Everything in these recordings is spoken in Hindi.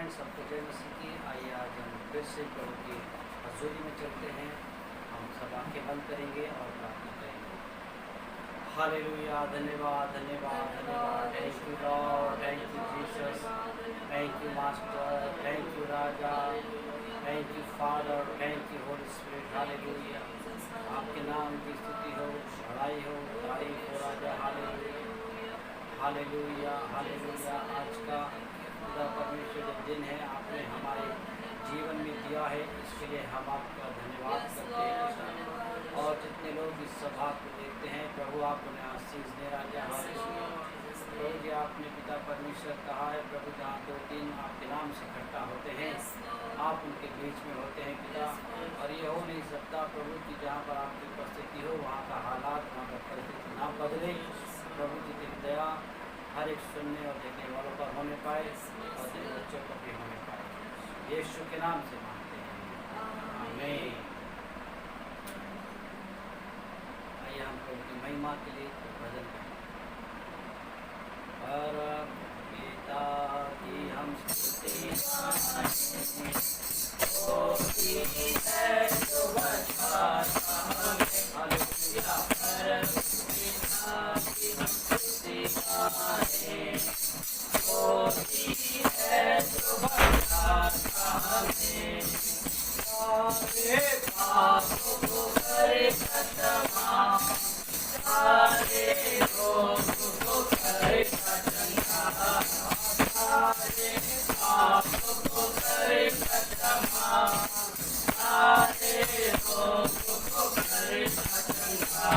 फ्रेंड्स, सबको जय मसीह की। आइए आज हम फिर से प्रभु की हजूरी में चलते हैं। हम सब आंखें बंद करेंगे और प्रार्थना करेंगे। हालेलुया, धन्यवाद धन्यवाद धन्यवाद। Thank you Lord, thank you Jesus, thank you master, thank you Raja, thank you father, thank you Holi spirit. Hallelujah, आपके नाम की स्तुति हो, बड़ाई हो, तारीफ हो राजा। Hallelujah hallelujah hallelujah. आज का खुदा परमेश्वर जो दिन है आपने हमारे जीवन में दिया है, इसके लिए हम आपका धन्यवाद करते हैं। और जितने लोग इस सभा को देखते हैं प्रभु, आप उन्हें आशीष दे राजा। हालेलुया प्रभु जी, आपने पिता परमेश्वर कहा है प्रभु, जहाँ 2-3 आपके नाम से इकट्ठा होते हैं आप उनके बीच में होते हैं पिता। और ये हो नहीं सकता प्रभु कि जहाँ पर आपकी उपस्थिति हो वहाँ का हालात, वहाँ का परिस्थिति ना बदले। प्रभु जी की दया हर एक सुनने और देखने वालों पर होने पाए और तेरे बच्चों पर भी होने पाए। यीशु के नाम से मांगते हैं, आमीन। आइए हम प्रभु की महिमा के लिए भजन करें। परम पिता की हम स्तुति गाएं, होती है जो बचाता हमें। हालेलुया, परम पिता की हम स्तुति गाएं, होती है जो बचाता हमें। सारे पापों को करे क्षमा, सारे रोगों को करे चंगा, सारे पापों को करे क्षमा, सारे रोगों को करे चंगा।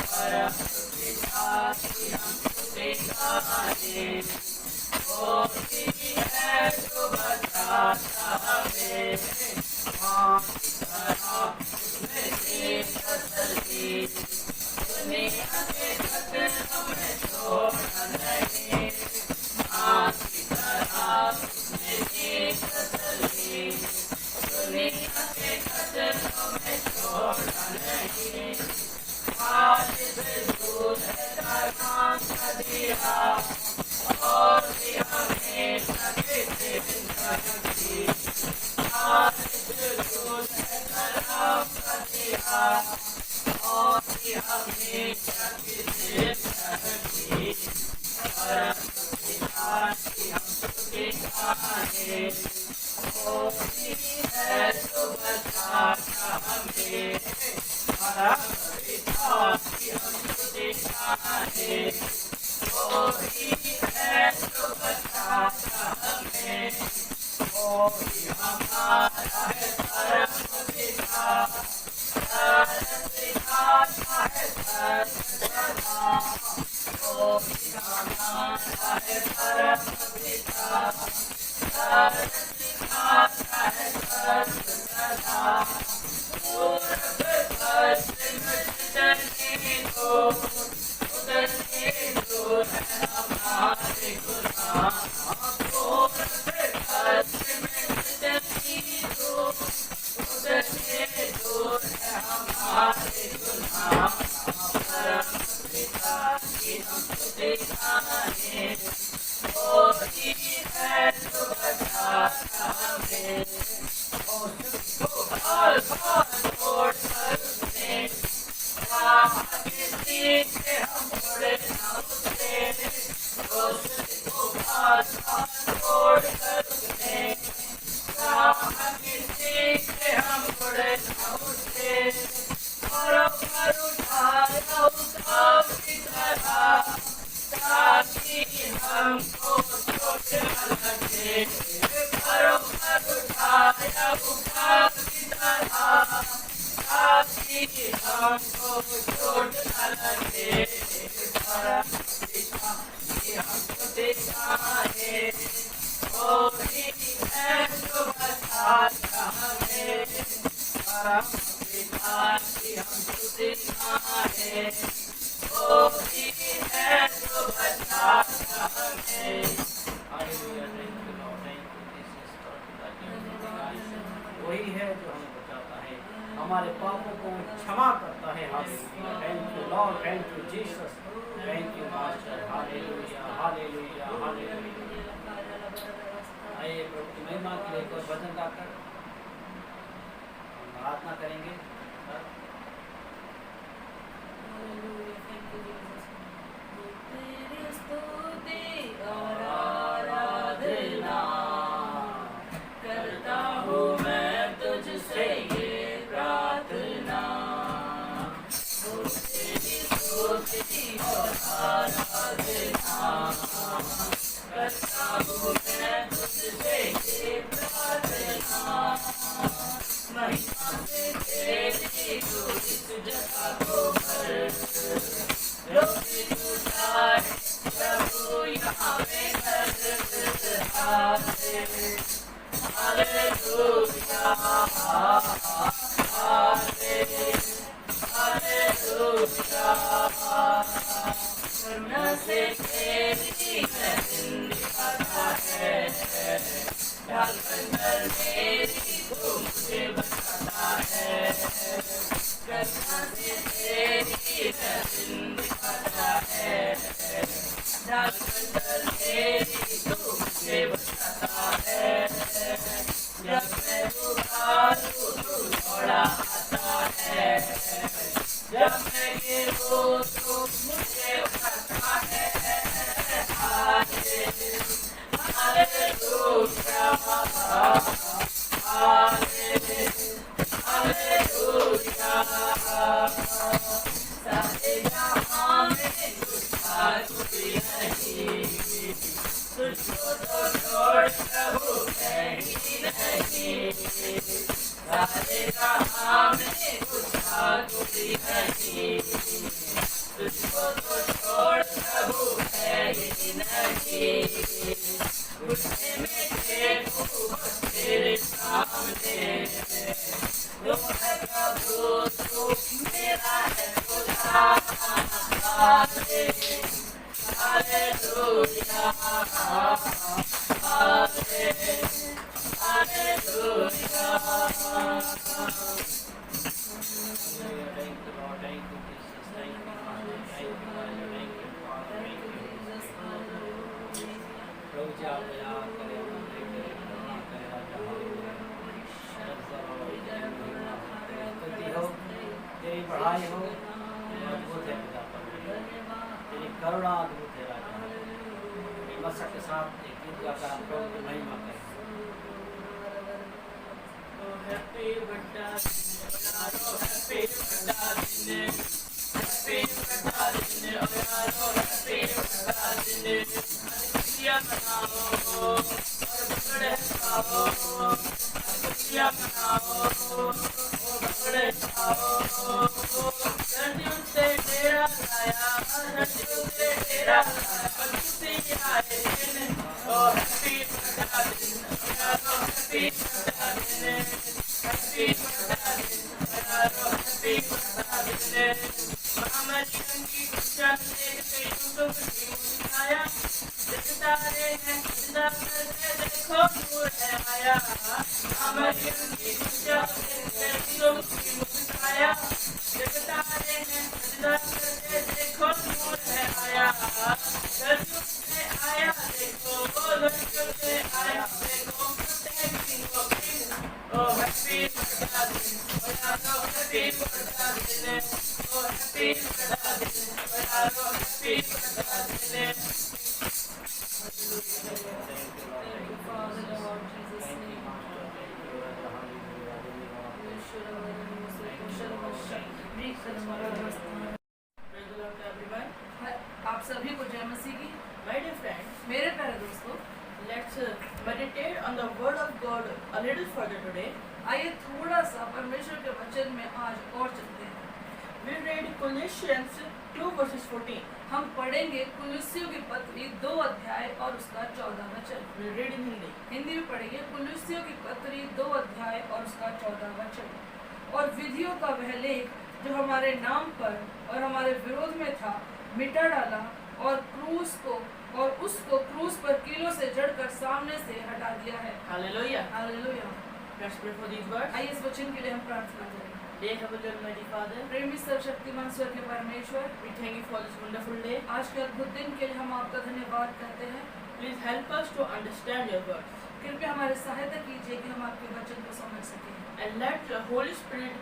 परम पिता की हम स्तुति गाएं, होती है जो बचाता हमें। माँ की तरह उसने दी तसल्ली, दुनिया के खतरों में छोड़ा नहीं। माँ की तरह उसने दी तसल्ली, दुनिया के खतरों में छोड़ा नहीं। आज से दूर है नाम का दिया, और भी हमें सके जिंदगी। आज से दूर है नाम का दिया, और भी हमें सके जिंदगी। परम पिता की हम स्तुति गाएं, होती है जो बचाता हमें। परम पिता की हम स्तुति गाएं, होती है जो बचाता हमें। कोई हमारा है परम पिता, सिखाता है सदा। कोई हमारा है परम पिता, सिखाता है सदा। पूरब पश्चिम जितनी दूर, उतनी दूर है हमारे गुनाह। पूरब पश्चिम जितनी दूर, उतनी दूर है हमारे गुनाह। परम पिता की हम स्तुति गाएं, होती है जो बचाता हमें। छोड़ कर उसने कहा, किसी से हम मुड़े न उसे। छोड़ कर उसने कहा, किसी से हम मुड़े न उसे। पर उठाया उठाव की तरह, ताकि हमको चोट न लगे। पर उठाया उठाव की तरह, ताकि हमको चोट न लगे। परम पिता की हम स्तुति गाएं, होती है जो बचाता हमें। परम पिता की हम स्तुति गाएं, होती है जो बचाता हमें। Hallelujah, thank you Lord, thank you Jesus. पिता की हम स्तुति गाएं, वही है जो हमें बचाता है, हमारे पापों को क्षमा करता है। Hallelujah, thank you Lord, thank you Jesus, thank you master. Hallelujah hallelujah hallelujah. आइए महिमा के लिए एक और भजन गाकर हम आराधना करेंगे। तेरी स्तुति और आराधना करता हूँ मैं तुझसे ये प्रार्थना। वो तेरी स्तुति और आराधना करता हूँ मैं तुझसे ये प्रार्थना। महिमा से तेरी तू इस जगह को भर, लोग उठाए प्रभु यहाँ पे कर। Hallelujah hallelujah. करुणा से तेरी मैं जिंदगी खाता है, ढाल बंदर मेरी तू मुझे बचाता है। करुणा से तेरी मैं जिंदगी खाता है, ढाल बंदर मेरी तू मुझे बचाता है। जब मैं पुकारूं तू दौड़ा आता है, जब मैं गिरूं तू मुझे उठाता है। Hallelujah hallelujah. सारे जहां में तुझका कोई नहीं, तुझको तो छोड़ प्रभु है ही नहीं। सारे जहां में तुझका कोई नहीं, तुझको तो छोड़ प्रभु है ही नहीं। घुटने में टेकूं बस तेरे सामने, तू है प्रभु तू मेरा है खुदा। Hallelujah hallelujah. प्रभु जी आप दया करें, अनुग्रह करें, करुणा करें, राजा हालेलुया। स्तुति हो, तेरी बढ़ाई हो, तेरी अद्भुत है पिता परमेश्वर, तेरी करुणा अद्भुत है राजा। मसा के साथ एक गीत गाकर हम प्रभु की महिमा करें। हैप्पी बर्थडे यारो, हैप्पी बर्थडे, हैप्पी बर्थडे यारो, हैप्पी बर्थडे। खुशियाँ मनाओ और बड़े खाओ, खुशियाँ मनाओ और बड़े खाओ। धरती से तेरा लाया, धरती से तेरा लाया, खुशी आए दिन। ओ हैप्पी बर्थडे यारो, हैप्पी बर्थडे, हैप्पी बर्थडे यारो, हैप्पी बर्थडे। मरियम की खुशियाँ देखते यूसुफ की मुस्काया, सितारे हैं सजदा करते देखो नूर है आया। मरियम की खुशियाँ देखते यूसुफ की मुस्काया, सितारे हैं सजदा करते देखो नूर है आया। धरती से आया देखो, धरती से आया देखो, ओ हैप्पी बर्थडे यारो, हैप्पी बर्थडे, ओ हैप्पी बर्थडे यारो, हैप्पी बर्थडे। आप सभी को जय मसीह की। My dear friends, मेरे प्यारे दोस्तों, let's meditate on the word of God a little further today. आइए थोड़ा सा परमेश्वर के वचन में आज और चलते हैं। We read Colossians 2 verses 14. हम पढ़ेंगे कुलुस्सियों की पत्री 2 अध्याय और उसका 14 वचन। We read in Hindi. Hindi में पढ़ेंगे कुलुस्सियों की पत्री 2 अध्याय और उसका 14 वचन। और विधियों का वह लेख जो हमारे नाम पर और हमारे विरोध में था मिटा डाला, और उसको क्रूस पर कीलों से जड़कर सामने से हटा दिया है। Hallelujah. Hallelujah. Let's pray for these words. आइए इस वचन के लिए हम प्रार्थना करें। Dear Heavenly Almighty Father, प्रेमी सर्वशक्तिमान स्वर्गीय परमेश्वर, we thank you for this wonderful day. आज के अद्भुत दिन के लिए हम आपका धन्यवाद करते हैं। Please help us to understand your words. कृपया हमारी सहायता कीजिए कि हम आपके वचन को समझ सकें and let the Holy Spirit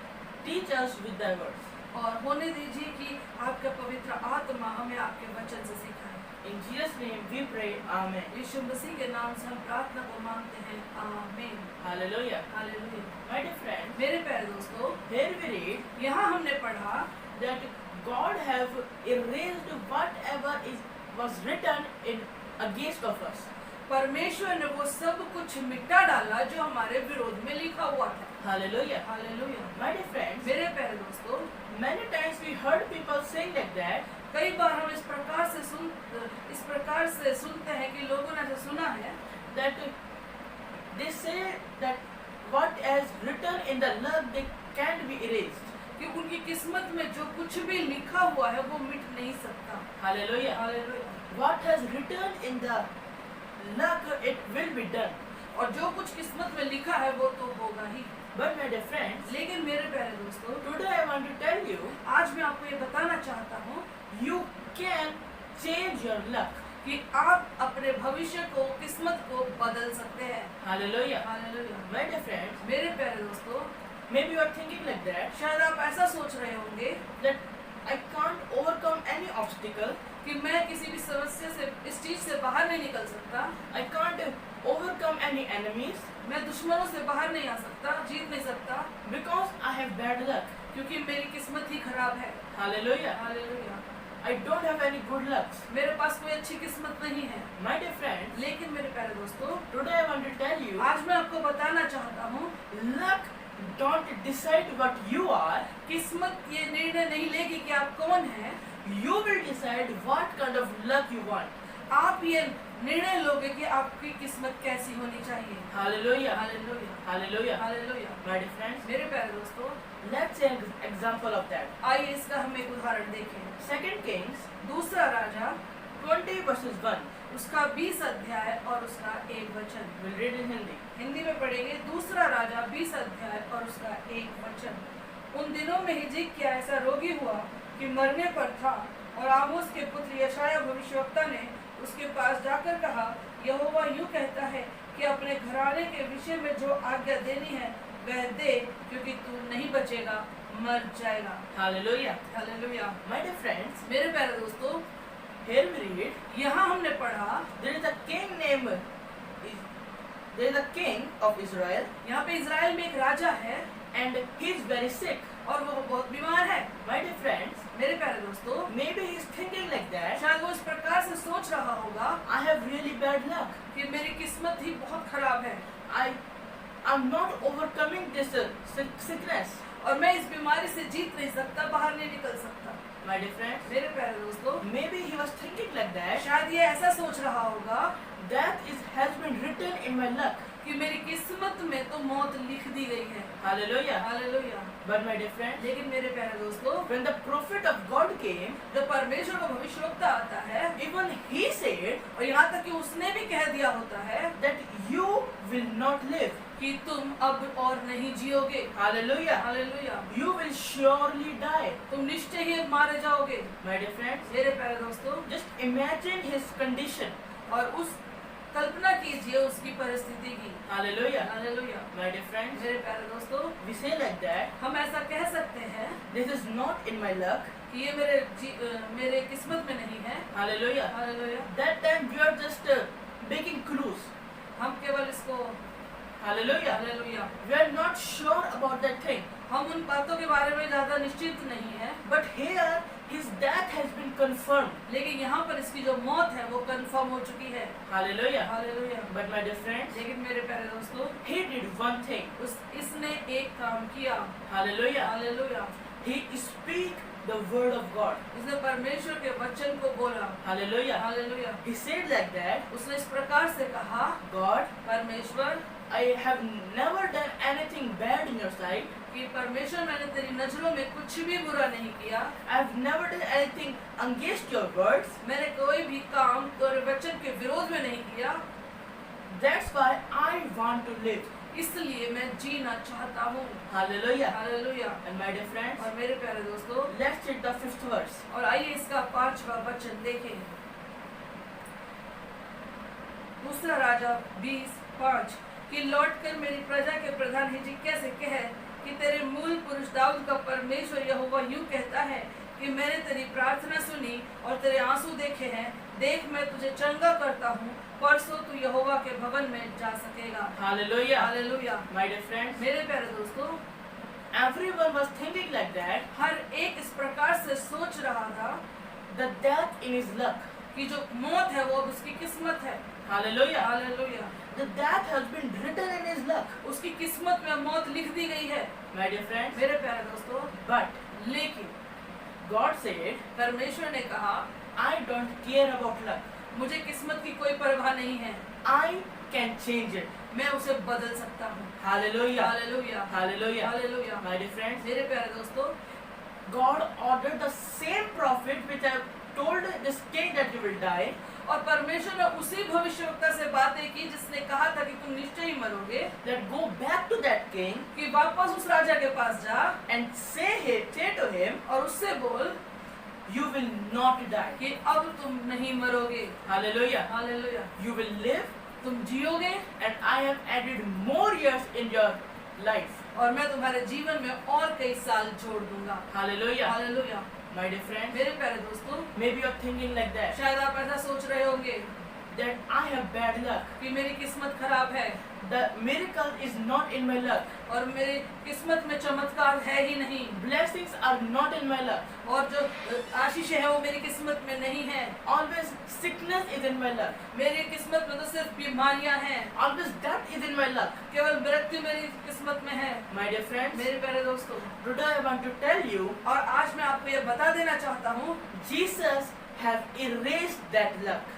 teach us with thy words. और होने दीजिए कि आपका पवित्र आत्मा हमें आपके वचन से सिखाए। In Jesus' name we pray, Amen. यीशु मसीह के नाम से हम प्रार्थना को मांगते हैं, आमीन। Hallelujah. Hallelujah. My dear friends, मेरे प्यारे दोस्तों, here we read यहाँ हमने पढ़ा that God have erased whatever was written in against of us. परमेश्वर ने वो सब कुछ मिटा डाला जो हमारे विरोध में लिखा हुआ था। Hallelujah. Hallelujah. My dear friends, मेरे प्यारे दोस्तों, many times we heard people saying like that, कई बार हम इस प्रकार से सुनते हैं कि लोगों ने ऐसा सुना है that they say that what is written in the love they can't be erased. कि उनकी किस्मत में जो कुछ भी लिखा हुआ है वो मिट नहीं सकता। Hallelujah. Hallelujah. What has written in the luck, it will be done. और जो कुछ किस्मत में लिखा है वो तो होगा ही। But my dear friends, लेकिन मेरे प्यारे दोस्तों, today I want to tell you, आज मैं आपको ये बताना चाहता हूँ you can change your luck. कि आप अपने भविष्य को, किस्मत को बदल सकते हैं। Hallelujah. Hallelujah. My dear friends, मेरे प्यारे दोस्तों, maybe you are thinking like that, शायद आप ऐसा सोच रहे होंगे that I can't overcome any obstacle, कि मैं किसी भी समस्या से, इस चीज से बाहर नहीं निकल सकता, I can't overcome any enemies मैं दुश्मनों से बाहर नहीं आ सकता, जीत नहीं सकता, because I have bad luck. क्योंकि मेरी किस्मत ही खराब है। Hallelujah. Hallelujah. I don't have any good lucks. मेरे पास कोई अच्छी किस्मत नहीं है। My dear friends, लेकिन मेरे प्यारे दोस्तों, today I want to tell you, आज मैं आपको बताना चाहता हूँ luck don't decide what you are. किस्मत ये निर्णय नहीं लेगी कि आप कौन हैं, You will decide what kind of luck you want. आप ये निर्णय लोगे कि आपकी किस्मत कैसी होनी चाहिए। Hallelujah. Hallelujah. Hallelujah. Hallelujah. My dear friends, मेरे प्यारे दोस्तों, let's see an example of that. आइए इसका हम एक उदाहरण देखें। 2 Kings दूसरा राजा 20 verses 1. उसका 20 अध्याय और उसका 1 वचन। We'll read in Hindi. Hindi में पढ़ेंगे। दूसरा राजा 20 अध्याय और उसका 1 वचन। उन दिनों में हिजकिय्याह ऐसा रोगी हुआ कि मरने पर था, और आमोस के पुत्र यशायाह भविष्यवक्ता ने उसके पास जाकर कहा, यहोवा यूं कहता है कि अपने घराने के विषय में जो आज्ञा देनी है वह दे, क्योंकि तू नहीं बचेगा, मर जाएगा। Hallelujah. Hallelujah. My dear friends, मेरे प्यारे दोस्तों, here we read, यहाँ हमने पढ़ा there is a king named, there is a king of Israel, यहाँ पे इजराइल में एक राजा है and he is very sick. और वो बहुत बीमार है। My dear friends, मेरे प्यारे दोस्तों, maybe he is thinking like that, शायद वो इस प्रकार से सोच रहा होगा I have really bad luck. कि मेरी किस्मत ही बहुत खराब है I'm not overcoming this sickness. और मैं इस बीमारी से जीत नहीं सकता, बाहर नहीं निकल सकता। My dear friends, मेरे प्यारे दोस्तों, maybe he was thinking like that, शायद ये ऐसा सोच रहा होगा that has been written in my luck. कि मेरी किस्मत में तो मौत लिख दी गई है। Hallelujah. Hallelujah. But my dear friends, लेकिन मेरे प्यारे दोस्तों, when the prophet of God came, जब परमेश्वर का भविष्यवक्ता आता है, even he said और यहाँ तक कि उसने भी कह दिया होता है that you will not live. कि तुम अब और नहीं जियोगे। Hallelujah. Hallelujah. You will surely die. तुम निश्चय ही मारे जाओगे। My dear friends, मेरे प्यारे दोस्तों, just imagine his condition. और उस कल्पना कीजिए उसकी परिस्थिति की। Hallelujah. Hallelujah. My dear friends, मेरे प्यारे दोस्तों, we say like that, हम ऐसा कह सकते हैं this is not in my luck. कि ये मेरे किस्मत में नहीं है। Hallelujah. Hallelujah. That time we are just making clues. हम केवल इसको Hallelujah. Hallelujah, We are not sure about that thing. हम उन बातों के बारे में ज्यादा निश्चित नहीं है, But here his death has been confirmed. लेकिन यहाँ पर इसकी जो मौत है वो कंफर्म हो चुकी है। Hallelujah. Hallelujah. But my dear friends, लेकिन मेरे प्यारे दोस्तों, he did one thing. इसने एक काम किया। Hallelujah. Hallelujah. He speak the word of God. उसने परमेश्वर के वचन को बोला। Hallelujah. Hallelujah. He said like that, उसने इस प्रकार से कहा, God, परमेश्वर, I have never done anything bad in your sight. कि परमेश्वर मैंने तेरी नजरों में कुछ भी बुरा नहीं किया, I have never done anything against your words. मैंने कोई भी काम तेरे वचन के विरोध में नहीं किया, That's why I want to live. इसलिए मैं जीना चाहता हूँ। Hallelujah. Hallelujah. And my dear friends, और मेरे प्यारे दोस्तों, let's read the 5th verse. और आइए इसका 5वां वचन देखें। दूसरा राजा 20:5 कि लौटकर मेरी प्रजा के प्रधान हिजकिय्याह से कहे कि तेरे मूल पुरुष दाऊद का परमेश्वर यहोवा यूं कहता है कि मैंने तेरी प्रार्थना सुनी और तेरे आंसू देखे हैं। देख, मैं तुझे चंगा करता हूँ, परसों तू यहोवा के भवन में जा सकेगा। Hallelujah. Hallelujah. My dear friends, मेरे प्यारे दोस्तों, everyone was thinking like that. हर एक इस प्रकार से सोच रहा था The death in his luck. कि जो मौत है वो अब उसकी किस्मत है। Hallelujah. Hallelujah. The death has been written in his luck. उसकी किस्मत में मौत लिख दी गई है। My dear friends, मेरे प्यारे दोस्तों, but लेकिन God said, परमेश्वर ने कहा, I don't care about luck. मुझे किस्मत की कोई परवाह नहीं है, I can change it. मैं उसे बदल सकता हूँ। Hallelujah. Hallelujah. Hallelujah. Hallelujah. My dear friends, मेरे प्यारे दोस्तों, God ordered the same prophet which have told this king that you will die. और परमेश्वर ने उसी भविष्यवक्ता से बातें की जिसने कहा था कि तुम निश्चय ही मरोगे, That go back to that king कि वापस उस राजा के पास जा and say to him, और उससे बोल you will not die. कि अब तुम नहीं मरोगे। Hallelujah. Hallelujah. You will live, तुम जियोगे and I have added more years in your life. और मैं तुम्हारे जीवन में और कई साल जोड़ दूंगा। Hallelujah. Hallelujah. My dear friends, मेरे प्यारे दोस्तों, maybe you're thinking like that, शायद आप ऐसा सोच रहे होंगे that I have bad luck. कि मेरी किस्मत खराब है The miracle is not in my luck. और मेरी किस्मत में चमत्कार है ही नहीं, Blessings are not in my luck. और जो आशीषें हैं वो मेरी किस्मत में नहीं है। Always sickness is in my luck. मेरी किस्मत में तो सिर्फ बीमारियां हैं, Always death is in my luck. केवल मृत्यु मेरी किस्मत में है। My dear friends, मेरे प्यारे दोस्तों, today I want to tell you, और आज मैं आपको ये बता देना चाहता हूँ, Jesus have erased that luck.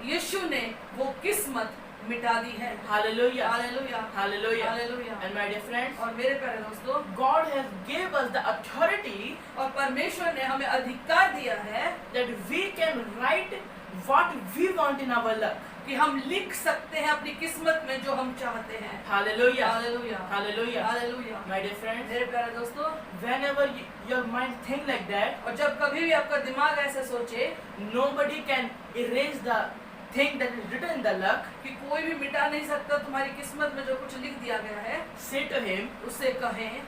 यीशु ने वो किस्मत मिटा दी है। Hallelujah. Hallelujah. Hallelujah. Hallelujah. And my dear friends, और मेरे प्यारे दोस्तों, God has gave us the authority और परमेश्वर ने हमें अधिकार दिया है that we can write what we want in our luck. कि हम लिख सकते हैं अपनी किस्मत में जो हम चाहते हैं। Hallelujah. Hallelujah. Hallelujah. Hallelujah. My dear friends, मेरे प्यारे दोस्तों, whenever your mind think like that, और जब कभी भी आपका दिमाग ऐसे सोचे nobody can erase the thing that is written in the luck. कि कोई भी मिटा नहीं सकता तुम्हारी किस्मत में जो कुछ लिख दिया गया है, Say to him, उससे कहें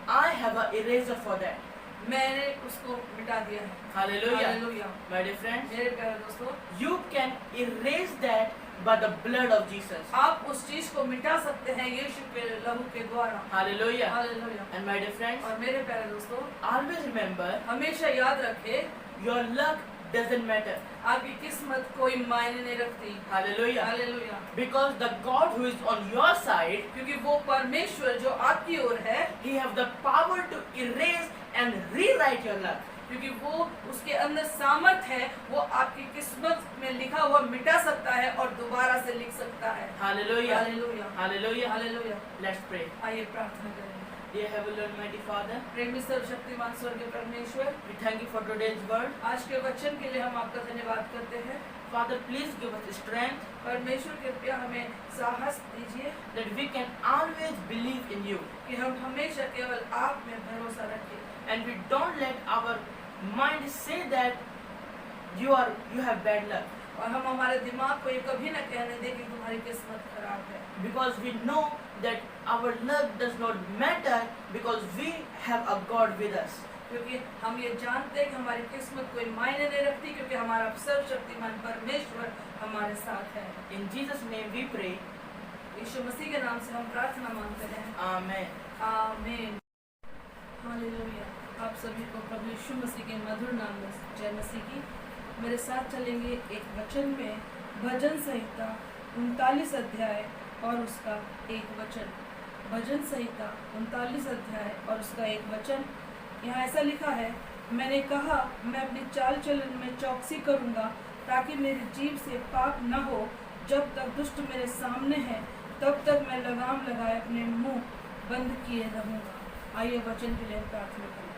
I have a eraser for that. मैंने उसको मिटा दिया है। Hallelujah. Hallelujah. My dear friends, मेरे प्यारे दोस्तों, you can erase that by the blood of Jesus. आप उस चीज को मिटा सकते हैं यीशु के लहू के द्वारा। Hallelujah. Hallelujah. And my dear friends, और मेरे प्यारे दोस्तों, always remember, हमेशा याद रखे your luck doesn't matter. आपकी किस्मत कोई मायने नहीं रखती। Hallelujah. Hallelujah. Because the God who is on your side, क्योंकि वो परमेश्वर जो आपकी ओर है, He have the power to erase and rewrite your luck. क्योंकि वो उसके अंदर सामर्थ है, वो आपकी किस्मत में लिखा हुआ मिटा सकता है और दोबारा से लिख सकता है। Hallelujah. Hallelujah. Hallelujah. Hallelujah. Let's pray. आइए प्रार्थना करें। Dear Heavenly Almighty Father, प्रेमी सर्वशक्तिमान स्वर्गीय परमेश्वर, we thank you for today's word. आज के वचन के लिए हम आपका धन्यवाद करते हैं। Father, please give us strength परमेश्वर कृपया हमें साहस दीजिए that we can always believe in you कि हम हमेशा केवल आप में भरोसा रखें and we don't let our mind say that you have bad luck, और हम हमारे दिमाग को ये कभी न कहने दें कि तुम्हारी किस्मत खराब है, because we know that our luck does not matter because we have a God with us. क्योंकि हम ये जानते हैं कि हमारी किस्मत कोई मायने नहीं रखती, क्योंकि हमारा सर्वशक्तिमान परमेश्वर हमारे साथ है। In Jesus' name we pray. यीशु मसीह के नाम से हम प्रार्थना मांगते हैं, Amen. आमीन। हालेलुया। आप सभी को प्रभु यीशु मसीह के मधुर नाम में जय मसीह की। मेरे साथ चलेंगे एक वचन में, भजन संहिता 39 अध्याय और उसका एक वचन। भजन संहिता 39 अध्याय और उसका एक वचन। यहाँ ऐसा लिखा है, मैंने कहा मैं अपनी चाल चलन में चौकसी करूँगा ताकि मेरी जीभ से पाप न हो। जब तक दुष्ट मेरे सामने है तब तक मैं लगाम लगाए अपने मुंह बंद किए रहूँगा। आइए वचन के लिए प्रार्थना करें।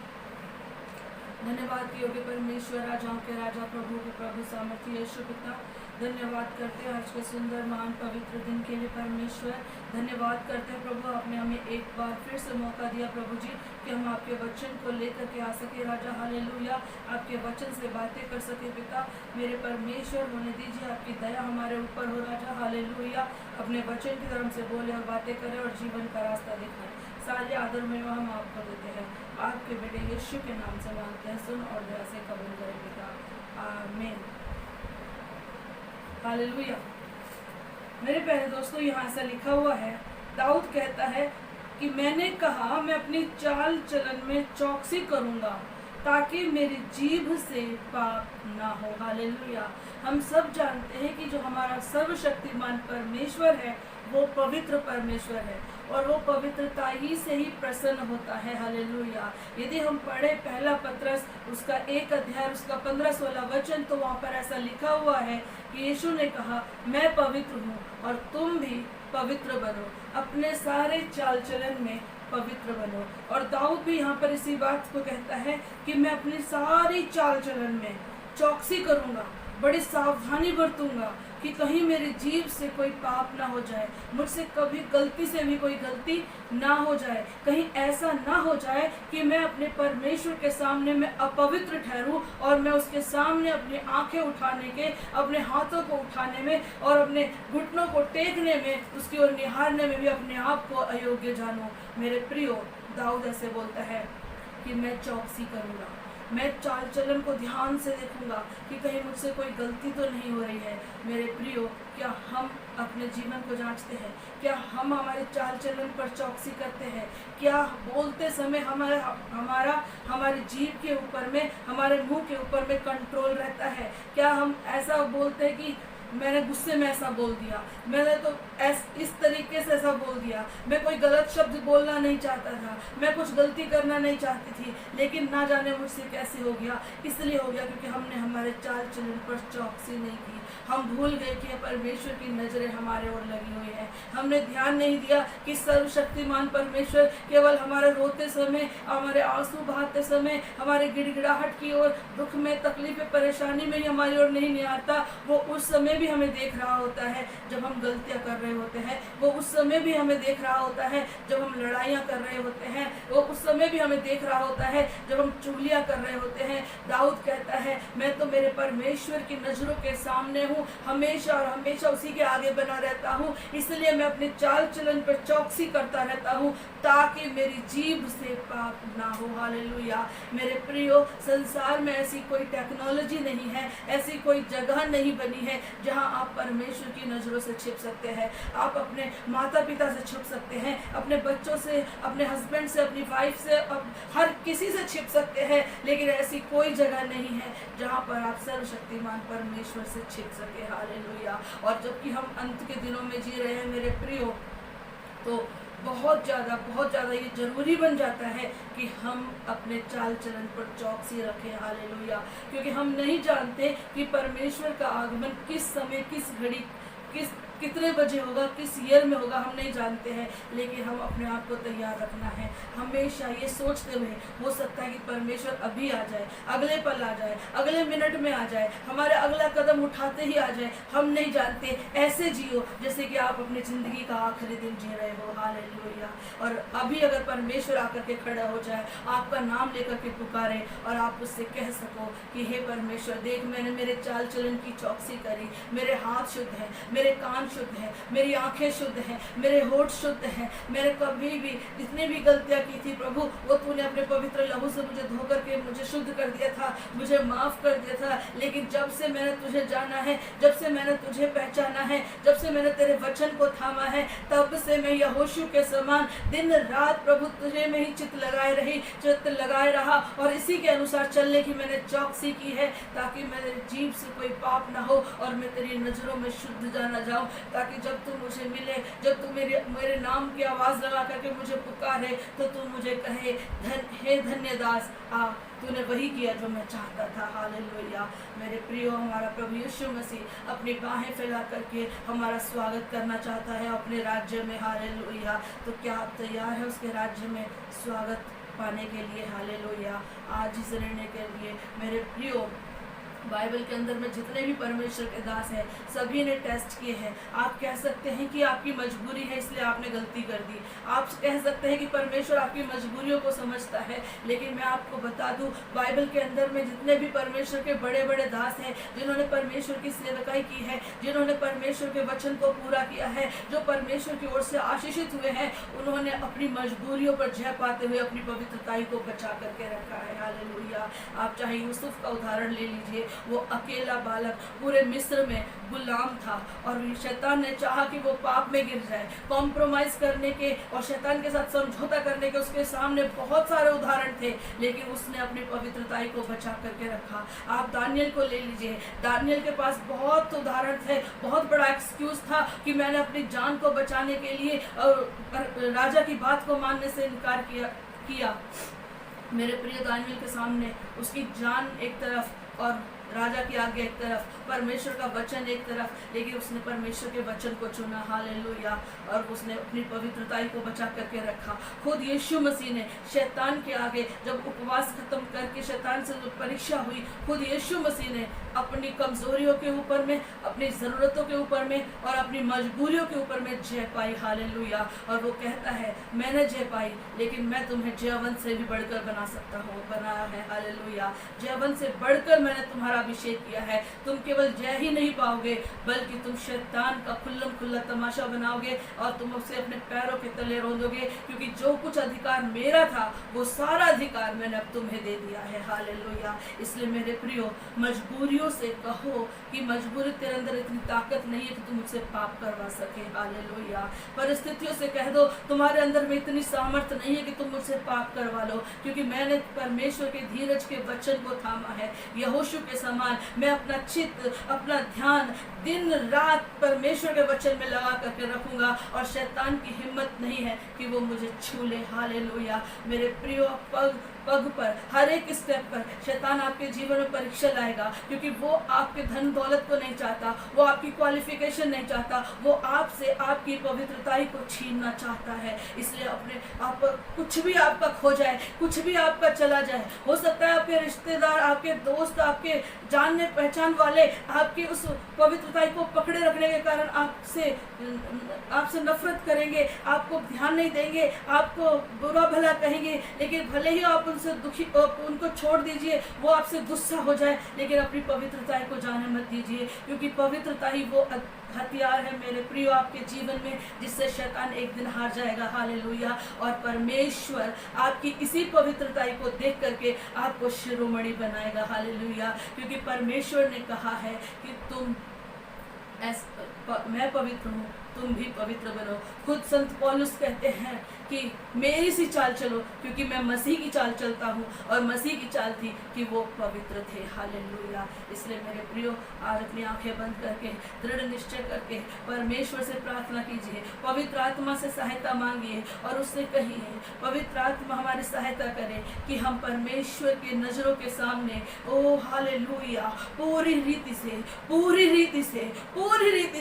धन्यवाद कि योग्य परमेश्वर, राजाओं के राजा, प्रभु के प्रभु, सामर्थी यीशु पिता, धन्यवाद करते हैं आज के सुंदर महान पवित्र दिन के लिए परमेश्वर। धन्यवाद करते हैं प्रभु, आपने हमें एक बार फिर से मौका दिया प्रभु जी कि हम आपके वचन को लेकर के आ सके राजा। हालेलुया, आपके वचन से बातें कर सके पिता। मेरे परमेश्वर होने दीजिए, आपकी दया हमारे ऊपर हो राजा। हालेलुया, अपने वचन की तरफ से बोले और बातें करें और जीवन का रास्ता दिखाएं। सारे आदर में हम आपको देते हैं, आपके बेटे यीशु के नाम से मांगते हैं, सुन और दया से कबूल करें पिता, आमीन। हालेलुया। मेरे प्यारे दोस्तों, यहाँ ऐसा लिखा हुआ है, दाऊद कहता है कि मैंने कहा मैं अपनी चाल चलन में चौकसी करूंगा ताकि मेरी जीभ से पाप ना हो। हालेलुया। हम सब जानते हैं कि जो हमारा सर्वशक्तिमान परमेश्वर है वो पवित्र परमेश्वर है और वो पवित्रता ही से ही प्रसन्न होता है। हालेलुया। यदि हम पढ़े पहला पत्रस उसका 1 अध्याय उसका 15-16 वचन, तो वहाँ पर ऐसा लिखा हुआ है कि यीशु ने कहा मैं पवित्र हूँ और तुम भी पवित्र बनो, अपने सारे चाल चलन में पवित्र बनो। और दाऊद भी यहाँ पर इसी बात को कहता है कि मैं अपनी सारी चाल चलन में चौकसी करूंगा, बड़ी सावधानी बरतूंगा कि कहीं मेरी जीभ से कोई पाप ना हो जाए, मुझसे कभी गलती से भी कोई गलती ना हो जाए। कहीं ऐसा ना हो जाए कि मैं अपने परमेश्वर के सामने मैं अपवित्र ठहरूं और मैं उसके सामने अपनी आंखें उठाने के, अपने हाथों को उठाने में और अपने घुटनों को टेकने में, उसकी ओर निहारने में भी अपने आप को अयोग्य जानूं। मेरे प्रियो, दाऊद ऐसे बोलता है कि मैं चौकसी करूंगा, मैं चाल चलन को ध्यान से देखूंगा कि कहीं मुझसे कोई गलती तो नहीं हो रही है। मेरे प्रियो, क्या हम अपने जीवन को जांचते हैं? क्या हम हमारे चाल चलन पर चौकसी करते हैं? क्या बोलते समय हमारी जीभ के ऊपर में, हमारे मुंह के ऊपर में कंट्रोल रहता है? क्या हम ऐसा बोलते हैं कि मैंने गुस्से में ऐसा बोल दिया, मैंने तो इस तरीके से ऐसा बोल दिया, मैं कोई गलत शब्द बोलना नहीं चाहता था, मैं कुछ गलती करना नहीं चाहती थी, लेकिन ना जाने मुझसे कैसे हो गया। इसलिए हो गया क्योंकि हमने हमारे चाल चलन पर चौकसी नहीं की। हम भूल गए कि परमेश्वर की नजरें हमारे ओर लगी हुई है। हमने ध्यान नहीं दिया कि सर्वशक्तिमान परमेश्वर केवल हमारे रोते समय, हमारे आंसू बहाते समय, हमारे गिड़गिड़ाहट की ओर, दुख में, तकलीफ में, परेशानी में ही हमारी ओर नहीं निहारता। वो उस समय भी हमें देख रहा होता है जब हम गलतियां कर रहे होते हैं। वो उस समय भी हमें देख रहा होता है जब हम लड़ाइयां कर रहे होते हैं। वो उस समय भी हमें देख रहा होता है जब हम चुगलियां कर रहे होते हैं। दाऊद कहता है मैं तो मेरे परमेश्वर की नजरों के सामने हूँ, हमेशा और हमेशा उसी के आगे बना रहता हूँ। इसलिए मैं अपने चाल चलन पर चौकसी करता रहता हूँ ताकि मेरी जीभ से पाप ना हो। हालेलुया। मेरे प्रियो, संसार में ऐसी कोई टेक्नोलॉजी नहीं है, ऐसी कोई जगह नहीं बनी है जहाँ आप परमेश्वर की नजरों से छिप सकते हैं। आप अपने माता पिता से छिप सकते हैं, अपने बच्चों से, अपने हस्बैंड से, अपनी वाइफ से, हर किसी से छिप सकते हैं, लेकिन ऐसी कोई जगह नहीं है जहाँ पर आप सर्वशक्तिमान परमेश्वर से छिप सके। हालेलुया। और जबकि हम अंत के दिनों में जी रहे हैं मेरे प्रियो, तो बहुत ज़्यादा ये जरूरी बन जाता है कि हम अपने चाल चलन पर चौकसी रखें। हालेलुया। क्योंकि हम नहीं जानते कि परमेश्वर का आगमन किस समय, किस घड़ी, कितने बजे होगा, किस ईयर में होगा, हम नहीं जानते हैं। लेकिन हम अपने आप को तैयार रखना है, हमेशा ये सोचते हुए, हो सकता है कि परमेश्वर अभी आ जाए, अगले पल आ जाए, अगले मिनट में आ जाए, हमारे अगला कदम उठाते ही आ जाए। हम नहीं जानते। ऐसे जियो जैसे कि आप अपनी जिंदगी का आखिरी दिन जी रहे हो। हालेलुया। और अभी अगर परमेश्वर आकर के खड़ा हो जाए, आपका नाम लेकर के पुकारे और आप उससे कह सको कि हे परमेश्वर, देख मैंने मेरे चाल चलन की चौकसी करी, मेरे हाथ शुद्ध हैं, मेरे कान शुद्ध है, मेरी आंखें शुद्ध हैं, मेरे होठ शुद्ध हैं, मेरे कभी भी जितनी भी गलतियां की थी प्रभु, वो तूने अपने पवित्र लहू से मुझे धो करके मुझे शुद्ध कर दिया था, मुझे माफ कर दिया था। लेकिन जब से मैंने तुझे जाना है, जब से मैंने तुझे पहचाना है, जब से मैंने तेरे वचन को थामा है, तब से मैं यहोशू के समान दिन रात प्रभु तुझे में ही चित्त लगाए रहा और इसी के अनुसार चलने की मैंने चौकसी की है, ताकि मेरे जीभ से कोई पाप ना हो और मैं तेरी नजरों में शुद्ध जाना जाऊं। ताकि जब तू मुझे मिले, जब तू मेरे नाम की आवाज लगा करके मुझे पुकारे, तो तू मुझे कहे हे धन्य दास, तूने वही किया जो मैं चाहता था। हालेलुया। मेरे प्रियो, हमारा प्रभु यीशु मसीह अपनी बाहें फैला करके हमारा स्वागत करना चाहता है अपने राज्य में। हालेलुया। तो क्या आप तैयार हैं उसके राज्य में स्वागत पाने के लिए? हालेलुया। आज इस निर्णय के लिए मेरे प्रियो, बाइबल के अंदर में जितने भी परमेश्वर के दास हैं सभी ने टेस्ट किए हैं। आप कह सकते हैं कि आपकी मजबूरी है इसलिए आपने गलती कर दी, आप कह सकते हैं कि परमेश्वर आपकी मजबूरियों को समझता है, लेकिन मैं आपको बता दूं बाइबल के अंदर में जितने भी परमेश्वर के बड़े बड़े दास हैं जिन्होंने परमेश्वर की सेवकाई की है, जिन्होंने परमेश्वर के वचन को पूरा किया है, जो परमेश्वर की ओर से आशीषित हुए हैं, उन्होंने अपनी मजबूरियों पर जय पाते हुए अपनी पवित्रताई को बचा करके रखा है। हालेलुया। आप चाहे यूसुफ का उदाहरण ले लीजिए, वो अकेला बालक पूरे मिस्र में गुलाम था और शैतान ने चाहा कि वो पाप में गिर जाए। कॉम्प्रोमाइज करने के और शैतान के साथ समझौता करने के उसके सामने बहुत सारे उदाहरण थे, लेकिन उसने अपनी पवित्रताई को बचा करके रखा। आप दानियल को ले लीजिए, दानियल के पास बहुत उदाहरण थे, बहुत बड़ा एक्सक्यूज था कि मैंने अपनी जान को बचाने के लिए राजा की बात को मानने से इनकार किया। मेरे प्रिय दानियल के सामने उसकी जान एक तरफ और राजा की आज्ञा एक तरफ, परमेश्वर का वचन एक तरफ, लेकिन उसने परमेश्वर के वचन को चुना। हालेलुया। और उसने अपनी पवित्रताई को बचा करके रखा। खुद यीशु मसीह ने शैतान के आगे जब उपवास खत्म करके शैतान से जो परीक्षा हुई, खुद यीशु मसीह ने अपनी कमजोरियों के ऊपर में, अपनी ज़रूरतों के ऊपर में और अपनी मजबूरियों के ऊपर में जय पाई। हालेलुया। और वो कहता है मैंने जय पाई, लेकिन मैं तुम्हें जयवंत से भी बढ़कर बनाया है। हालेलुया। जयवंत से बढ़कर मैंने तुम्हारा अभिषेक किया है। तुम केवल जय ही नहीं पाओगे, बल्कि तुम शैतान का खुल्लम खुल्ला तमाशा बनाओगे और तुम उसे अपने पैरों के तले रौंदोगे, क्योंकि जो कुछ अधिकार मेरा था वो सारा अधिकार मैंने अब तुम्हें दे दिया है। हालेलुया। इसलिए मेरे प्रियो, मजबूरियों से कहो कि मजबूरी तेरे अंदर इतनी ताकत नहीं है कि तुम मुझसे पाप करवा सके। हालेलुया। परिस्थितियों से कह दो तुम्हारे अंदर में इतनी सामर्थ्य नहीं है कि तुम मुझसे पाप करवा लो, क्योंकि मैंने परमेश्वर के धीरज के वचन को थामा है। यहोशू के समान मैं अपना चित्त, अपना ध्यान दिन रात परमेश्वर के वचन में लगा करके रखूंगा और शैतान की हिम्मत नहीं है कि वो मुझे छू ले। हालेलुया। मेरे प्रियो, पग पग पर, हर एक स्टेप पर शैतान आपके जीवन में परीक्षा लाएगा, क्योंकि वो आपके धन दौलत को नहीं चाहता, वो आपकी क्वालिफिकेशन नहीं चाहता, वो आपसे आपकी पवित्रताई को छीनना चाहता है। इसलिए अपने आप कुछ भी आपका खो जाए, कुछ भी आपका चला जाए, हो सकता है आपके रिश्तेदार, आपके दोस्त, आपके जानने पहचान वाले आपकी उस पवित्रताई को पकड़े रखने के कारण आपसे नफरत करेंगे, आपको ध्यान नहीं देंगे, आपको बुरा भला कहेंगे, लेकिन भले ही आप उनसे दुखी, उनको छोड़ दीजिए, वो आपसे गुस्सा हो जाए, लेकिन अपनी पवित्रता को जाने मत दीजिए, क्योंकि पवित्रता ही वो हथियार है मेरे प्रियो आपके जीवन में, जिससे शैतान एक दिन हार जाएगा। हालेलुया। और परमेश्वर आपकी इसी पवित्रता को देख करके आपको शिरोमणि बनाएगा। हालेलुया। क्योंकि परमेश्वर ने कहा है कि मैं पवित्र हूँ, तुम भी पवित्र बनो। खुद संत पौलुस कहते हैं कि मेरी सी चाल चलो, क्योंकि मैं मसीह की चाल चलता हूँ, और मसीह की चाल थी कि वो पवित्र थे। हालेलुया। इसलिए मेरे प्रियो, आज अपनी आंखें बंद करके दृढ़ निश्चय करके परमेश्वर से प्रार्थना कीजिए, पवित्र आत्मा से सहायता मांगिए और उससे कहिए पवित्र आत्मा हमारी सहायता करे कि हम परमेश्वर के नजरों के सामने, ओ हालेलुया, पूरी रीति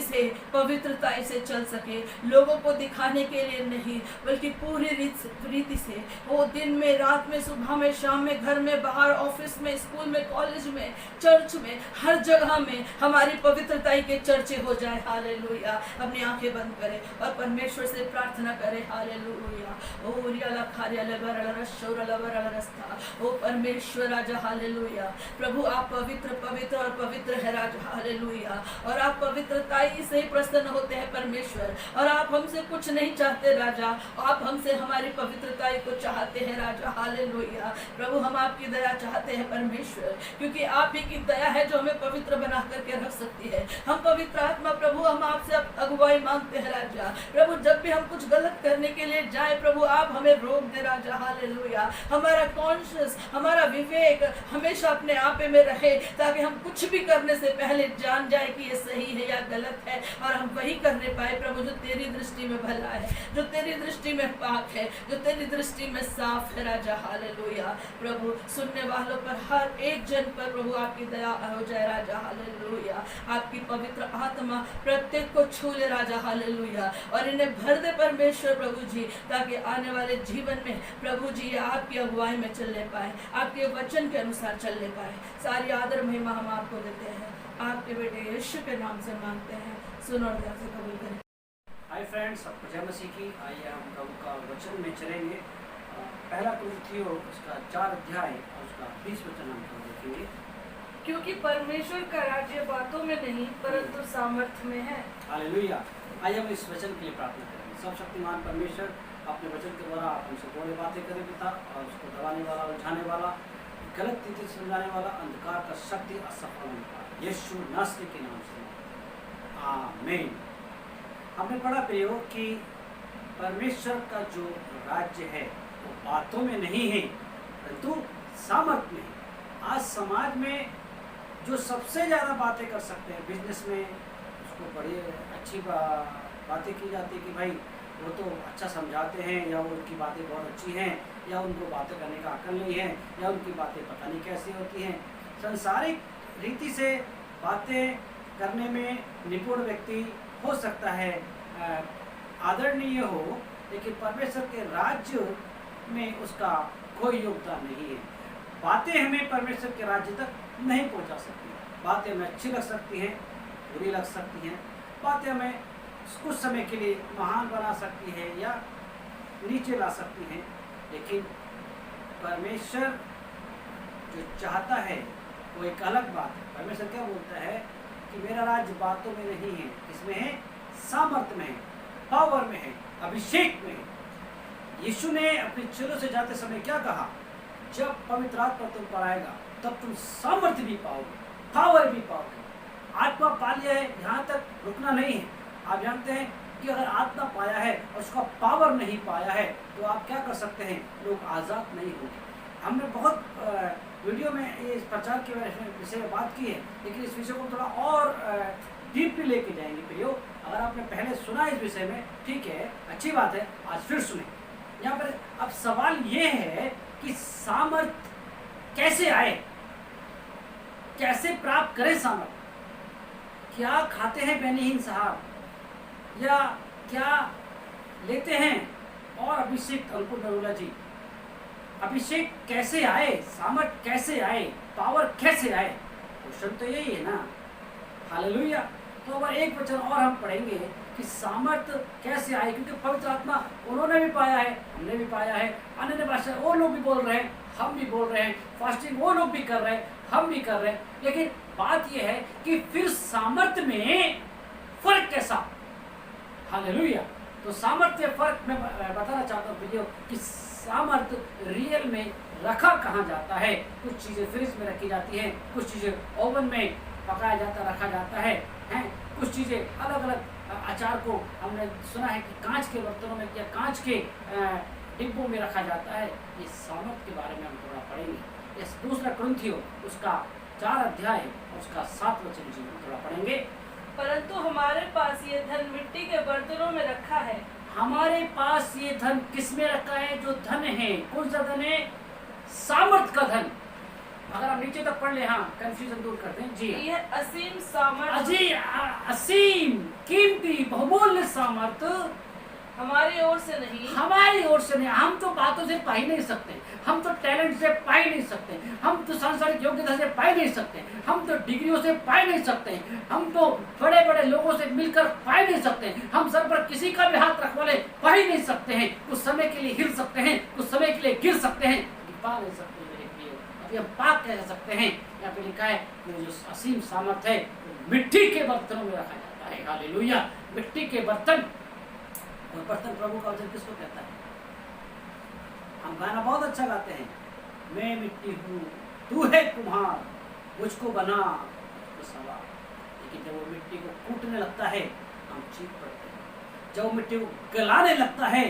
से पवित्रता से चल सके, लोगों को दिखाने के लिए नहीं, बल्कि पूरी रीति से। वो दिन में, रात में, सुबह में, शाम में, घर में, बाहर, ऑफिस में, स्कूल में, कॉलेज में, चर्च में, हर जगह में हमारी पवित्रता के चर्चे हो जाए। हालेलुया। अपनी आंखें बंद करें और परमेश्वर से प्रार्थना करें। हालेलुया। ओ परमेश्वर राजा, हालेलुया। प्रभु आप पवित्र और पवित्र है राजा। हालेलुया। और आप पवित्रता से ही प्रसन्न होते हैं परमेश्वर, और आप हमसे कुछ नहीं चाहते राजा, आप हमसे हमारी पवित्रता को चाहते हैं राजा। हालेलुया। प्रभु हम आपकी दया चाहते हैं परमेश्वर, क्योंकि आप ही की दया है जो हमें पवित्र बना करके रख सकती है। हम पवित्र आत्मा प्रभु, हम आपसे अगुवाई मांगते हैं राजा। प्रभु जब भी हम कुछ गलत करने के लिए जाए, प्रभु आप हमें रोक दे राजा। हालेलुया। हमारा कॉन्शियस, हमारा विवेक हमेशा अपने आप में रहे, ताकि हम कुछ भी करने से पहले जान जाए कि ये सही है या गलत है, और हम वही करने पाए प्रभु, जो तेरी दृष्टि में भला है, जो तेरी दृष्टि में पाक है, जो तेरी दृष्टि में साफ है राजा। हालेलुया प्रभु, सुनने वालों पर हर एक जन पर प्रभु आपकी दया हो जाए राजा। हालेलुया, आपकी पवित्र आत्मा प्रत्येक को छू ले राजा। हालेलुया, और इन्हें भर दे परमेश्वर प्रभु जी, ताकि आने वाले जीवन में प्रभु जी आपकी अगुवाई में चलने पाए, आपके वचन के अनुसार चलने पाए। सारी आदर महिमा हम आपको देते हैं, आपके बेटे यीशु के नाम से मांगते हैं, सुनो और ध्यान से कबूल करें। हाय फ्रेंड्स, सबको जय मसीह की। आइए हम प्रभु का वचन में चलेंगे। पहला कुरिन्थियों उसका 4 अध्याय और उसका 20 वचन हम देखेंगे। क्योंकि परमेश्वर का राज्य बातों में नहीं परंतु सामर्थ्य में है। हालेलुया। आइए हम इस वचन के लिए प्रार्थना करेंगे। सर्वशक्तिमान परमेश्वर, अपने वचन के द्वारा आप हमसे बोले बातें करें पिता, और उसको दबाने वाला, उलझाने वाला, गलत रीति समझाने वाला, अंधकार का शक्ति असफल होने, यीशु नासरी के नाम से आमीन। हमने पढ़ा प्रियो कि परमेश्वर का जो राज्य है वो बातों में नहीं है परंतु सामर्थ्य में है। आज समाज में जो सबसे ज़्यादा बातें कर सकते हैं, बिजनेस में उसको बड़ी अच्छी बातें की जाती है कि भाई वो तो अच्छा समझाते हैं, या उनकी बातें बहुत अच्छी हैं, या उनको बातें करने का अकल नहीं है, या उनकी बातें पता नहीं कैसी होती हैं। सांसारिक रीति से बातें करने में निपुण व्यक्ति हो सकता है, आदरणीय हो, लेकिन परमेश्वर के राज्य में उसका कोई योगदान नहीं है। बातें हमें परमेश्वर के राज्य तक नहीं पहुंचा सकती। बातें हमें अच्छी लग सकती हैं, बुरी लग सकती हैं। बातें हमें कुछ समय के लिए महान बना सकती है या नीचे ला सकती हैं, लेकिन परमेश्वर जो चाहता है वो एक अलग बात है। परमेश्वर क्या बोलता है कि मेरा राज्य बातों में नहीं है, इसमें है सामर्थ्य में है, पावर में है, अभिषेक में है। यीशु ने अपने चेलों से जाते समय क्या कहा? जब पवित्र आत्मा तुम पर आएगा तब तुम सामर्थ्य भी पाओगे, पावर भी पाओगे। आत्मा पा लिया है, यहाँ तक रुकना नहीं है। आप जानते हैं कि अगर आत्मा पाया है और उसका पावर नहीं पाया है तो आप क्या कर सकते हैं? लोग आज़ाद नहीं होंगे। हमने बहुत वीडियो में इस प्रचार के विषय में बात की है, लेकिन इस विषय को थोड़ा और डीपली लेके जाएंगे प्रियो। अगर आपने पहले सुना इस विषय में, ठीक है, अच्छी बात है, आज फिर सुने। यहाँ पर अब सवाल ये है कि सामर्थ कैसे आए, कैसे प्राप्त करें सामर्थ? क्या खाते हैं बेनीहीन साहब, या क्या लेते हैं और अभिषेक अंकुर नरूला जी? अभिषेक कैसे आए, सामर्थ कैसे आए, पावर कैसे आए? क्वेश्चन तो यही है ना। हालेलुया। तो अब एक वचन और हम पढ़ेंगे कि सामर्थ कैसे आए, क्योंकि पवित्र आत्मा उन्होंने भी पाया है, हमने भी पाया है, अन्य भाषा वो लोग भी बोल रहे हैं, हम भी बोल रहे हैं, फास्टिंग वो लोग भी कर रहे हैं, हम भी कर रहे हैं। लेकिन बात यह है कि फिर सामर्थ में फर्क कैसा? हालेलुया। तो सामर्थ्य फर्क मैं बताना चाहता हूँ वीडियो कि सामर्थ रियल में रखा कहाँ जाता है। कुछ चीज़ें फ्रिज में रखी जाती हैं, कुछ चीज़ें ओवन में पकाया जाता रखा जाता है, हैं कुछ चीज़ें अलग अलग। अचार को हमने सुना है कि कांच के बर्तनों में या कांच के डिब्बों में रखा जाता है। ये सामर्थ के बारे में हम थोड़ा पढ़ेंगे। इस दूसरा कुरिन्थियों उसका 4 अध्याय और उसका 7 वचन जी हम थोड़ा पढ़ेंगे। परंतु हमारे पास ये धन मिट्टी के बर्तनों में रखा है। हमारे पास ये धन किस में रखा है? जो धन है, कौन सा धन है? सामर्थ का धन। अगर हम नीचे तक पढ़ ले, हाँ, कंफ्यूजन दूर करते हैं जी। यह असीम सामर्थ, असीम कीमती बहुमूल्य सामर्थ हमारी ओर से नहीं, हमारी ओर से नहीं। हम तो बातों से पा ही नहीं सकते, हम तो टैलेंट से पा ही नहीं सकते, हम तो सांसारिक योग्यता से पा ही नहीं सकते, हम तो डिग्रियों से पा ही नहीं सकते, हम तो बड़े बड़े लोगों से मिलकर पा ही नहीं सकते, हम सर पर किसी का भी हाथ रखवा ले पा ही नहीं सकते हैं। कुछ समय के लिए हिल सकते हैं, कुछ समय के लिए गिर सकते हैं, पा नहीं सकते मेरे प्रिय। अभी हम पाप कह सकते हैं। यहाँ पे लिखा है कि जो असीम सामर्थ है मिट्टी के बर्तनों में रखा जाता है। हालेलुया। मिट्टी के बर्तन, और बर्तन प्रभु का वचन किसको कहता है? हम गाना बहुत अच्छा गाते हैं, मैं मिट्टी हूँ तू है कुम्हार, मुझको बना मुझको सवार। लेकिन जब वो मिट्टी को कूटने लगता है हम चीख पड़ते हैं, जब वो मिट्टी को गलाने लगता है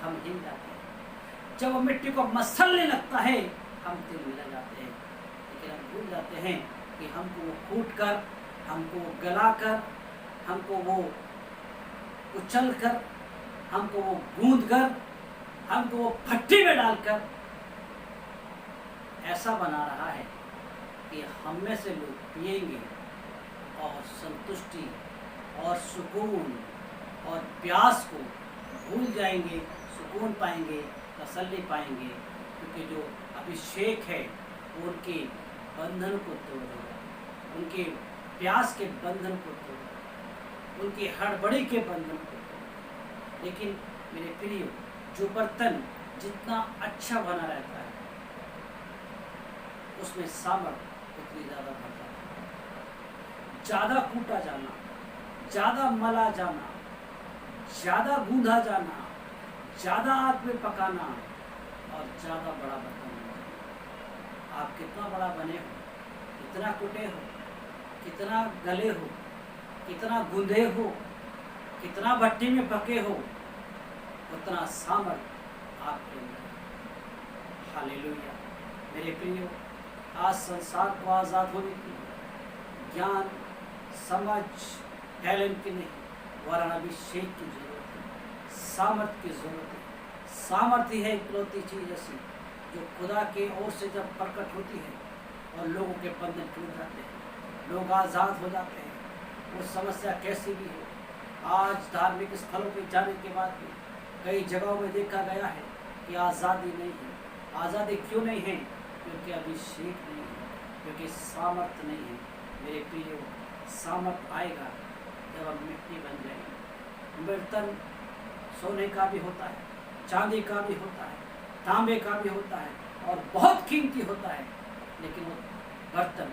हम हिल जाते हैं, जब वो मिट्टी को मसलने लगता है हम तिलमिला जाते हैं। लेकिन हम भूल जाते हैं कि हमको वो कूट कर, हमको वो गला कर, हमको वो कुचल कर, हमको वो गूंद कर, हमको वो भट्टी में डालकर ऐसा बना रहा है कि हम में से लोग पिएंगे और संतुष्टि और सुकून और प्यास को भूल जाएंगे, सुकून पाएंगे, तसल्ली पाएंगे, क्योंकि जो अभिषेक है वो उनके बंधन को तोड़ देगा, उनके प्यास के बंधन को तोड़ देगा, उनकी हड़बड़ी के बंधन को तोड़। लेकिन मेरे प्रियो, जो बर्तन जितना अच्छा बना रहता है उसमें सामर्थ उतनी ज़्यादा बढ़ जाती है। ज़्यादा कूटा जाना, ज़्यादा मला जाना, ज़्यादा गूंधा जाना, ज़्यादा आग में पकाना और ज़्यादा बड़ा बर्तन बनाना। आप कितना बड़ा बने हो, कितना कुटे हो, कितना गले हो, कितना गूंधे हो, कितना भट्टी में पके हो, उतना सामर्थ आपके अंदर है। हालेलुया। मेरे प्रियो, आज संसार को आज़ाद होने की ज्ञान, समझ, टैलेंट की नहीं, वरन अभिषेक की जरूरत है, सामर्थ की जरूरत है। सामर्थ्य है इकलौती चीज ऐसी जो खुदा के ओर से जब प्रकट होती है और लोगों के बंधन टूट जाते हैं, लोग आज़ाद हो जाते हैं। वो समस्या कैसी भी हो, आज धार्मिक स्थलों पर जाने के बाद भी कई जगहों में देखा गया है कि आज़ादी नहीं है। आज़ादी क्यों नहीं है? क्योंकि अभिषेक नहीं है, क्योंकि सामर्थ्य नहीं है। मेरे प्रियो, सामर्थ आएगा जब हम मिट्टी बन जाएंगे। बर्तन सोने का भी होता है, चांदी का भी होता है, तांबे का भी होता है और बहुत कीमती होता है, लेकिन वो बर्तन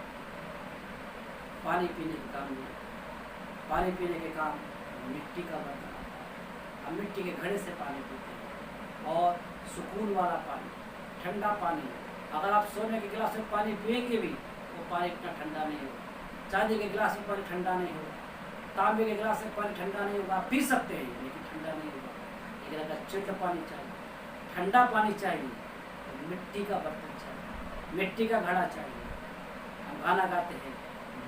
पानी पीने के काम नहीं। पानी पीने के काम मिट्टी का बर्तन आता है। हम मिट्टी के घड़े से पानी पीते हैं और सुकून वाला पानी, ठंडा पानी। अगर आप सोने के गिलास में पानी पिएंगे भी वो पानी इतना ठंडा नहीं होगा। चांदी के गिलास में पानी ठंडा नहीं होगा, तांबे के गिलास में पानी ठंडा नहीं होगा। आप पी सकते हैं लेकिन ठंडा नहीं होगा। लेकिन अगर चिल्ड पानी चाहिए, ठंडा पानी चाहिए, तो मिट्टी का बर्तन चाहिए, मिट्टी का घड़ा चाहिए। हम गाना गाते हैं,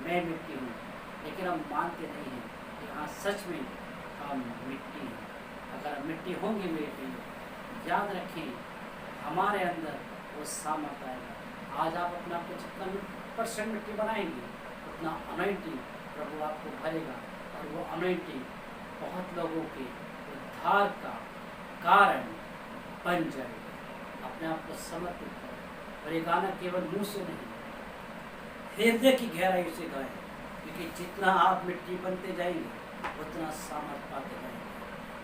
मैं मिट्टी हूँ, लेकिन हम मानते नहीं हैं कि हाँ सच में हम मिट्टी हैं। अगर हम मिट्टी होंगे मेरे प्रिय, याद रखें हमारे अंदर वो सामर्थ आएगा। आज आप अपना आपको जितना % मिट्टी बनाएंगे उतना अनॉइंटिंग प्रभु आपको भरेगा और वो अनॉइंटिंग बहुत लोगों के उद्धार का कारण बन जाएगा। अपने आप को समर्पित करें और ये गाना केवल मुंह से नहीं, हृदय की गहराई से गाएं, क्योंकि जितना आप मिट्टी बनते जाएंगे उतना सामर्थ पाते जाएंगे।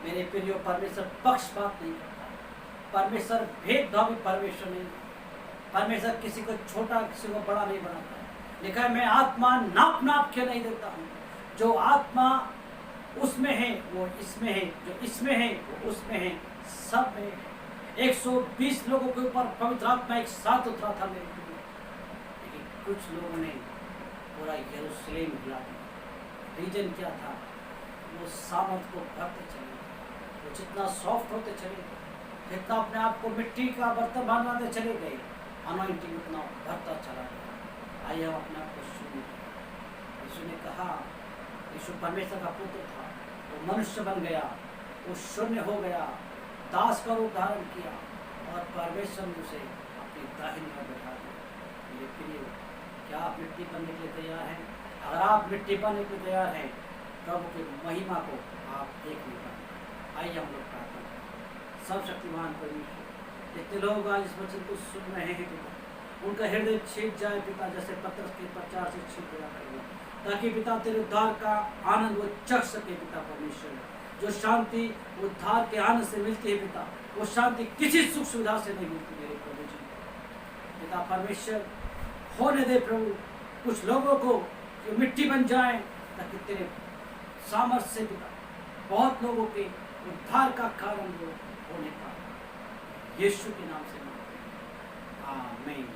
मेरे प्रियो, परमेश्वर पक्षपात नहीं करता, परमेश्वर भेदभावी परमेश्वर नहीं। परमेश्वर किसी को छोटा किसी को बड़ा नहीं बनाता है। लिखा है, मैं आत्मा नाप के नहीं देता हूँ। जो आत्मा उसमें है वो इसमें है, जो इसमें है वो उसमें है, सब में है। 120 लोगों के ऊपर पवित्र आत्मा एक साथ उतरा था मेरे लिए, लेकिन कुछ लोगों ने पूरा यरूशलेम हिला दिया। रीजन क्या था? वो सामर्थ को भरते चले, वो जितना सॉफ्ट होते चले गए, जितना अपने आप को मिट्टी का बर्तन बनाते चले गए, अनॉइंटिंग उतना भरता चला गया। आइए हम अपने आप को सुनिए। यीशु ने कहा, यीशु परमेश्वर का पुत्र था, वो मनुष्य बन गया, वो शून्य हो गया, दास का रूप धारण किया और परमेश्वर ने उसे अपनी दाहिनी ओर बैठा दिया। मेरे प्रिय, क्या आप मिट्टी बनने के लिए तैयार हैं? अगर आप मिट्टी बनने के लिए तैयार हैं, प्रभु की महिमा को आप देख नहीं पाएंगे। आइए हम लोग प्रार्थना करें। सर्वशक्तिमान परमेश्वर, जितने लोग आज इस वचन को सुन रहे हैं पिता, उनका हृदय छीट जाए पिता, जैसे पत्थर के प्रचार से छीट गया करेगा, ताकि पिता तेरे उद्धार का आनंद वो चख सके पिता परमेश्वर। जो शांति उद्धार के आनंद से मिलती है पिता, वो शांति किसी सुख सुविधा से नहीं मिलती मेरे प्रभु जी। पिता परमेश्वर, होने दे प्रभु कुछ लोगों को जो मिट्टी बन जाए, ताकि तेरे सामर्थ्य से पिता बहुत लोगों के उद्धार का कारण वो होने पाए। यीशु के नाम से मांगते हैं, आमीन।